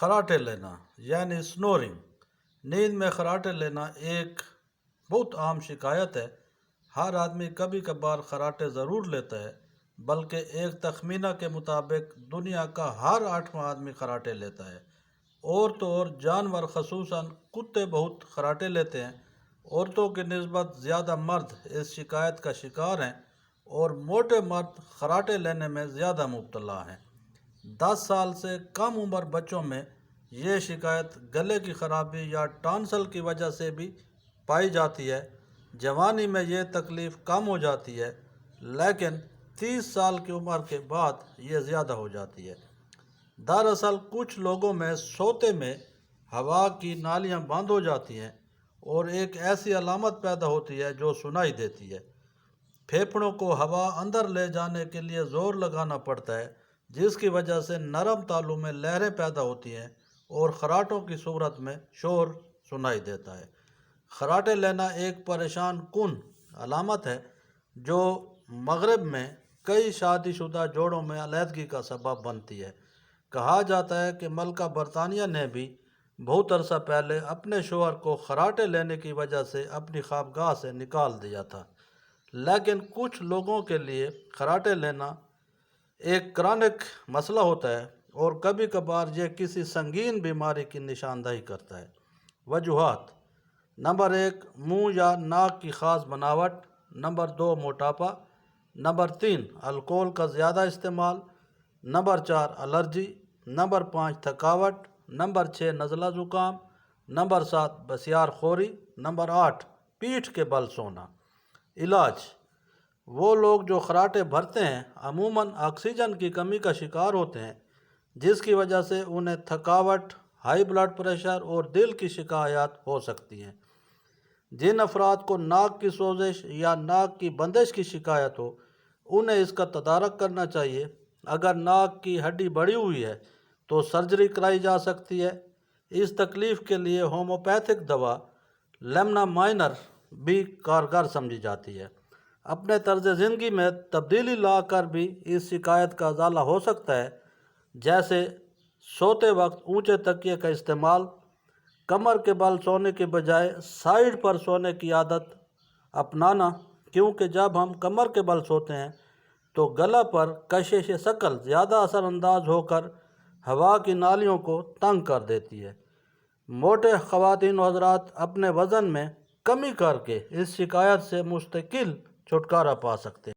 خراٹے لینا یعنی سنورنگ، نیند میں خراٹے لینا ایک بہت عام شکایت ہے۔ ہر آدمی کبھی کبھار خراٹے ضرور لیتا ہے، بلکہ ایک تخمینہ کے مطابق دنیا کا ہر 8واں آدمی خراٹے لیتا ہے۔ اور تو اور جانور خصوصاً کتے بہت خراٹے لیتے ہیں۔ عورتوں کی نسبت زیادہ مرد اس شکایت کا شکار ہیں اور موٹے مرد خراٹے لینے میں زیادہ مبتلا ہیں۔ 10 سال سے کم عمر بچوں میں یہ شکایت گلے کی خرابی یا ٹانسل کی وجہ سے بھی پائی جاتی ہے۔ جوانی میں یہ تکلیف کم ہو جاتی ہے، لیکن 30 سال کی عمر کے بعد یہ زیادہ ہو جاتی ہے۔ دراصل کچھ لوگوں میں سوتے میں ہوا کی نالیاں بند ہو جاتی ہیں اور ایک ایسی علامت پیدا ہوتی ہے جو سنائی دیتی ہے۔ پھیپھڑوں کو ہوا اندر لے جانے کے لیے زور لگانا پڑتا ہے، جس کی وجہ سے نرم تالوں میں لہریں پیدا ہوتی ہیں اور خراٹوں کی صورت میں شور سنائی دیتا ہے۔ خراٹے لینا ایک پریشان کن علامت ہے جو مغرب میں کئی شادی شدہ جوڑوں میں علیحدگی کا سبب بنتی ہے۔ کہا جاتا ہے کہ ملکہ برطانیہ نے بھی بہت عرصہ پہلے اپنے شوہر کو خراٹے لینے کی وجہ سے اپنی خوابگاہ سے نکال دیا تھا، لیکن کچھ لوگوں کے لیے خراٹے لینا ایک کرونک مسئلہ ہوتا ہے اور کبھی کبھار یہ کسی سنگین بیماری کی نشاندہی کرتا ہے۔ وجوہات: نمبر 1 منہ یا ناک کی خاص بناوٹ، نمبر 2 موٹاپا، نمبر 3 الکوہل کا زیادہ استعمال، نمبر 4 الرجی، نمبر 5 تھکاوٹ، نمبر 6 نزلہ زکام، نمبر 7 بسیار خوری، نمبر 8 پیٹھ کے بل سونا۔ علاج: وہ لوگ جو خراٹے بھرتے ہیں عموماً آکسیجن کی کمی کا شکار ہوتے ہیں، جس کی وجہ سے انہیں تھکاوٹ، ہائی بلڈ پریشر اور دل کی شکایات ہو سکتی ہیں۔ جن افراد کو ناک کی سوزش یا ناک کی بندش کی شکایت ہو، انہیں اس کا تدارک کرنا چاہیے۔ اگر ناک کی ہڈی بڑھی ہوئی ہے تو سرجری کرائی جا سکتی ہے۔ اس تکلیف کے لیے ہومیوپیتھک دوا لیمنا مائنر بھی کارگر سمجھی جاتی ہے۔ اپنے طرز زندگی میں تبدیلی لا کر بھی اس شکایت کا ازالہ ہو سکتا ہے، جیسے سوتے وقت اونچے تکیے کا استعمال، کمر کے بل سونے کے بجائے سائیڈ پر سونے کی عادت اپنانا، کیونکہ جب ہم کمر کے بل سوتے ہیں تو گلا پر کشش ثقل زیادہ اثر انداز ہو کر ہوا کی نالیوں کو تنگ کر دیتی ہے۔ موٹے خواتین و حضرات اپنے وزن میں کمی کر کے اس شکایت سے مستقل چھٹکارا پا سکتے ہیں۔